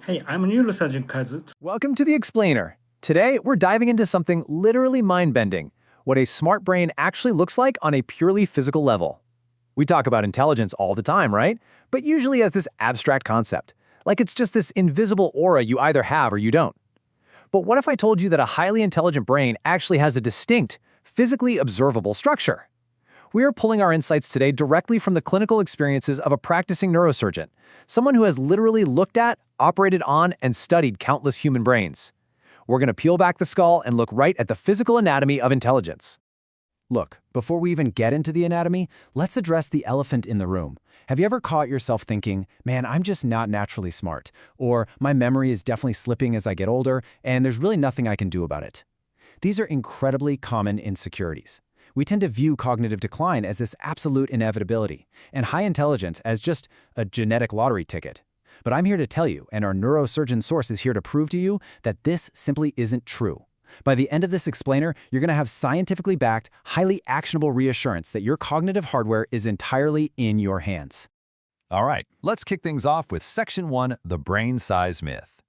Hey, I'm Neurosurgeon Kazu. Welcome to The Explainer. Today, we're diving into something literally mind-bending, what a smart brain actually looks like on a purely physical level. We talk about intelligence all the time, right? But usually as this abstract concept, like it's just this invisible aura you either have or you don't. But what if I told you that a highly intelligent brain actually has a distinct, physically observable structure? We are pulling our insights today directly from the clinical experiences of a practicing neurosurgeon, someone who has literally looked at, operated on, and studied countless human brains. We're going to peel back the skull and look right at the physical anatomy of intelligence. Look, before we even get into the anatomy, let's address the elephant in the room. Have you ever caught yourself thinking, man, I'm just not naturally smart, or my memory is definitely slipping as I get older, and there's really nothing I can do about it? These are incredibly common insecurities. We tend to view cognitive decline as this absolute inevitability, and high intelligence as just a genetic lottery ticket. But I'm here to tell you, and our neurosurgeon source is here to prove to you, that this simply isn't true. By the end of this explainer, you're going to have scientifically backed, highly actionable reassurance that your cognitive hardware is entirely in your hands. All right, let's kick things off with Section 1, the brain size myth.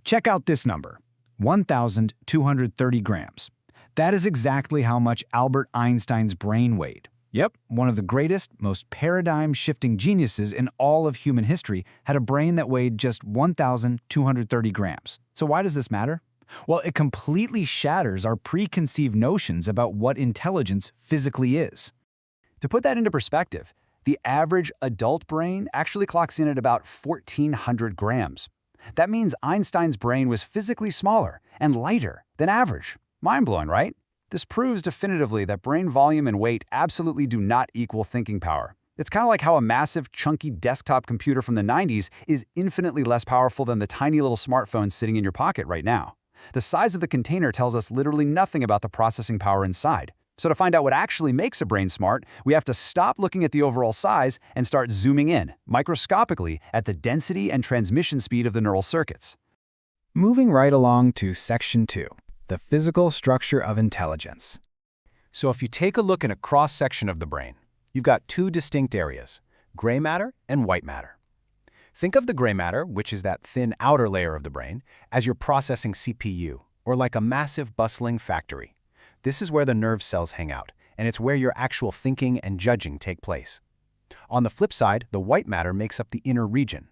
Check out this number, 1,230 grams. That is exactly how much Albert Einstein's brain weighed. Yep, one of the greatest, most paradigm-shifting geniuses in all of human history had a brain that weighed just 1,230 grams. So why does this matter? Well, it completely shatters our preconceived notions about what intelligence physically is. To put that into perspective, the average adult brain actually clocks in at about 1,400 grams. That means Einstein's brain was physically smaller and lighter than average. Mind-blowing, right? This proves definitively that brain volume and weight absolutely do not equal thinking power. It's kind of like how a massive, chunky desktop computer from the 90s is infinitely less powerful than the tiny little smartphone sitting in your pocket right now. The size of the container tells us literally nothing about the processing power inside. So to find out what actually makes a brain smart, we have to stop looking at the overall size and start zooming in, microscopically, at the density and transmission speed of the neural circuits. Moving right along to Section 2. The physical structure of intelligence. So if you take a look in a cross-section of the brain, you've got two distinct areas, gray matter and white matter. Think of the gray matter, which is that thin outer layer of the brain, as your processing CPU, or like a massive bustling factory. This is where the nerve cells hang out, and it's where your actual thinking and judging take place. On the flip side, the white matter makes up the inner region.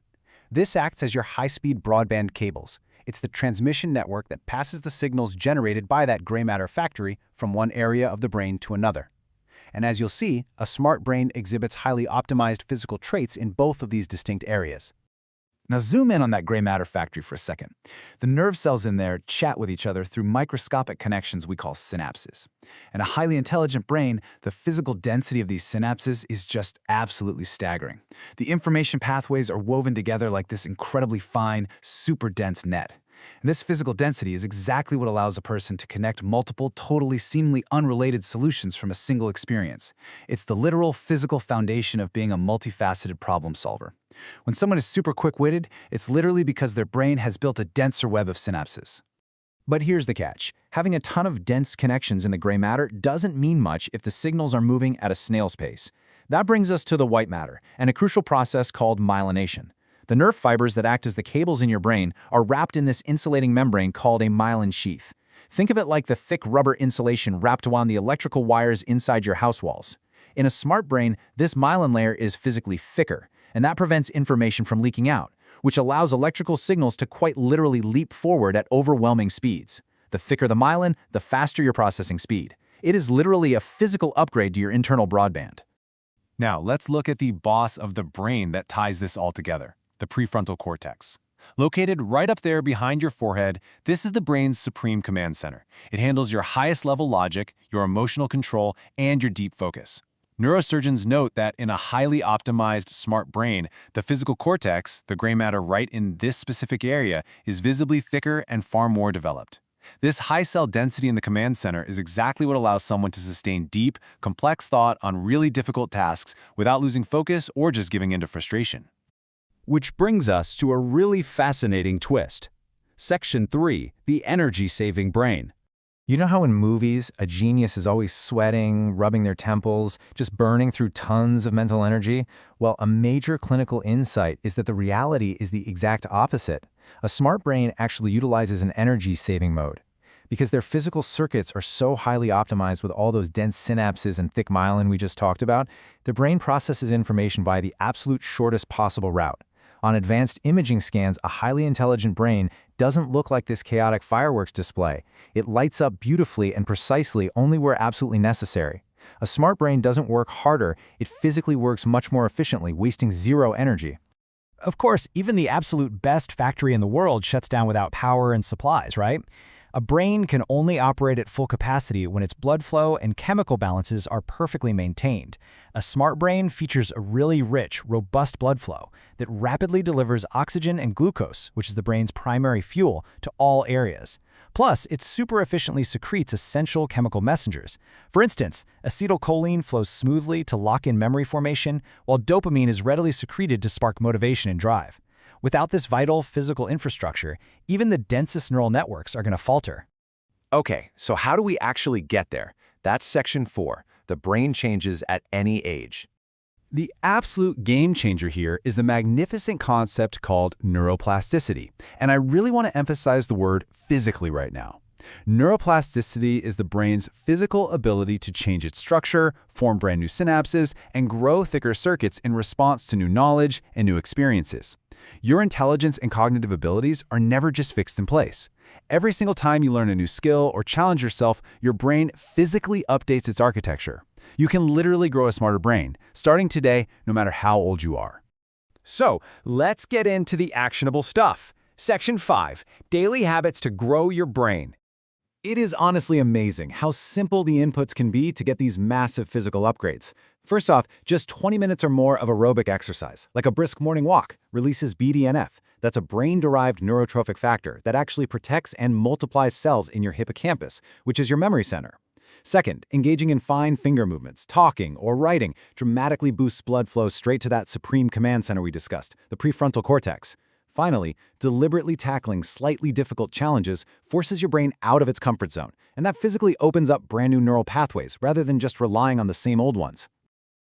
This acts as your high-speed broadband cables. It's the transmission network that passes the signals generated by that gray matter factory from one area of the brain to another. And as you'll see, a smart brain exhibits highly optimized physical traits in both of these distinct areas. Now zoom in on that gray matter factory for a second. The nerve cells in there chat with each other through microscopic connections we call synapses. In a highly intelligent brain, the physical density of these synapses is just absolutely staggering. The information pathways are woven together like this incredibly fine, super dense net. And this physical density is exactly what allows a person to connect multiple, totally seemingly unrelated solutions from a single experience. It's the literal physical foundation of being a multifaceted problem solver. When someone is super quick-witted, it's literally because their brain has built a denser web of synapses. But here's the catch. Having a ton of dense connections in the gray matter doesn't mean much if the signals are moving at a snail's pace. That brings us to the white matter, and a crucial process called myelination. The nerve fibers that act as the cables in your brain are wrapped in this insulating membrane called a myelin sheath. Think of it like the thick rubber insulation wrapped around the electrical wires inside your house walls. In a smart brain, this myelin layer is physically thicker, and that prevents information from leaking out, which allows electrical signals to quite literally leap forward at overwhelming speeds. The thicker the myelin, the faster your processing speed. It is literally a physical upgrade to your internal broadband. Now, let's look at the boss of the brain that ties this all together, the prefrontal cortex. Located right up there behind your forehead, this is the brain's supreme command center. It handles your highest level logic, your emotional control, and your deep focus. Neurosurgeons note that in a highly optimized smart brain, the physical cortex, the gray matter right in this specific area, is visibly thicker and far more developed. This high cell density in the command center is exactly what allows someone to sustain deep, complex thought on really difficult tasks without losing focus or just giving in to frustration. Which brings us to a really fascinating twist. Section 3, the energy-saving brain. You know how in movies, a genius is always sweating, rubbing their temples, just burning through tons of mental energy? Well, a major clinical insight is that the reality is the exact opposite. A smart brain actually utilizes an energy-saving mode. Because their physical circuits are so highly optimized with all those dense synapses and thick myelin we just talked about, the brain processes information via the absolute shortest possible route. On advanced imaging scans, a highly intelligent brain doesn't look like this chaotic fireworks display. It lights up beautifully and precisely only where absolutely necessary. A smart brain doesn't work harder, it physically works much more efficiently, wasting zero energy. Of course, even the absolute best factory in the world shuts down without power and supplies, right? A brain can only operate at full capacity when its blood flow and chemical balances are perfectly maintained. A smart brain features a really rich, robust blood flow that rapidly delivers oxygen and glucose, which is the brain's primary fuel, to all areas. Plus, it super efficiently secretes essential chemical messengers. For instance, acetylcholine flows smoothly to lock in memory formation, while dopamine is readily secreted to spark motivation and drive. Without this vital physical infrastructure, even the densest neural networks are going to falter. Okay, so how do we actually get there? That's section 4. The brain changes at any age. The absolute game changer here is the magnificent concept called neuroplasticity, and I really want to emphasize the word physically right now. Neuroplasticity is the brain's physical ability to change its structure, form brand new synapses, and grow thicker circuits in response to new knowledge and new experiences. Your intelligence and cognitive abilities are never just fixed in place. Every single time you learn a new skill or challenge yourself, your brain physically updates its architecture. You can literally grow a smarter brain, starting today, no matter how old you are. So, let's get into the actionable stuff. Section 5, Daily Habits to Grow Your Brain. It is honestly amazing how simple the inputs can be to get these massive physical upgrades. First off, just 20 minutes or more of aerobic exercise, like a brisk morning walk, releases BDNF. That's a brain-derived neurotrophic factor that actually protects and multiplies cells in your hippocampus, which is your memory center. Second, engaging in fine finger movements, talking, or writing dramatically boosts blood flow straight to that supreme command center we discussed, the prefrontal cortex. Finally, deliberately tackling slightly difficult challenges forces your brain out of its comfort zone, and that physically opens up brand new neural pathways rather than just relying on the same old ones.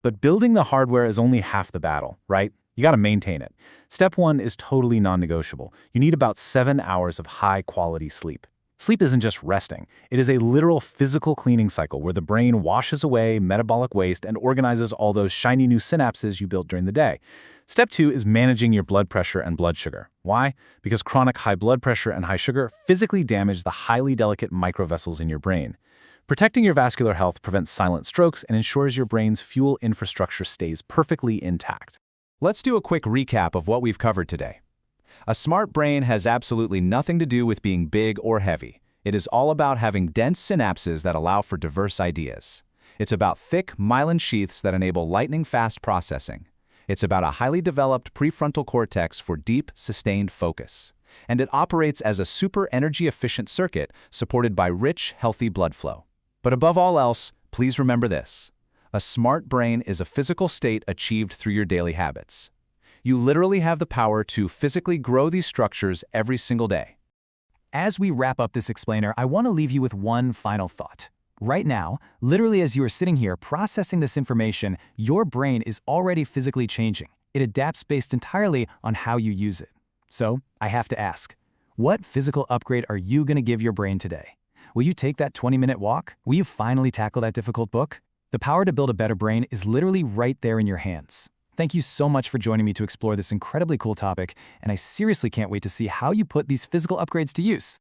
But building the hardware is only half the battle, right? You gotta maintain it. Step 1 is totally non-negotiable. You need about 7 hours of high-quality sleep. Sleep isn't just resting. It is a literal physical cleaning cycle where the brain washes away metabolic waste and organizes all those shiny new synapses you built during the day. Step 2 is managing your blood pressure and blood sugar. Why? Because chronic high blood pressure and high sugar physically damage the highly delicate microvessels in your brain. Protecting your vascular health prevents silent strokes and ensures your brain's fuel infrastructure stays perfectly intact. Let's do a quick recap of what we've covered today. A smart brain has absolutely nothing to do with being big or heavy. It is all about having dense synapses that allow for diverse ideas. It's about thick myelin sheaths that enable lightning-fast processing. It's about a highly developed prefrontal cortex for deep, sustained focus. And it operates as a super energy-efficient circuit supported by rich, healthy blood flow. But above all else, please remember this. A smart brain is a physical state achieved through your daily habits. You literally have the power to physically grow these structures every single day. As we wrap up this explainer, I want to leave you with one final thought. Right now, literally as you are sitting here processing this information, your brain is already physically changing. It adapts based entirely on how you use it. So, I have to ask, what physical upgrade are you going to give your brain today? Will you take that 20-minute walk? Will you finally tackle that difficult book? The power to build a better brain is literally right there in your hands. Thank you so much for joining me to explore this incredibly cool topic, and I seriously can't wait to see how you put these physical upgrades to use.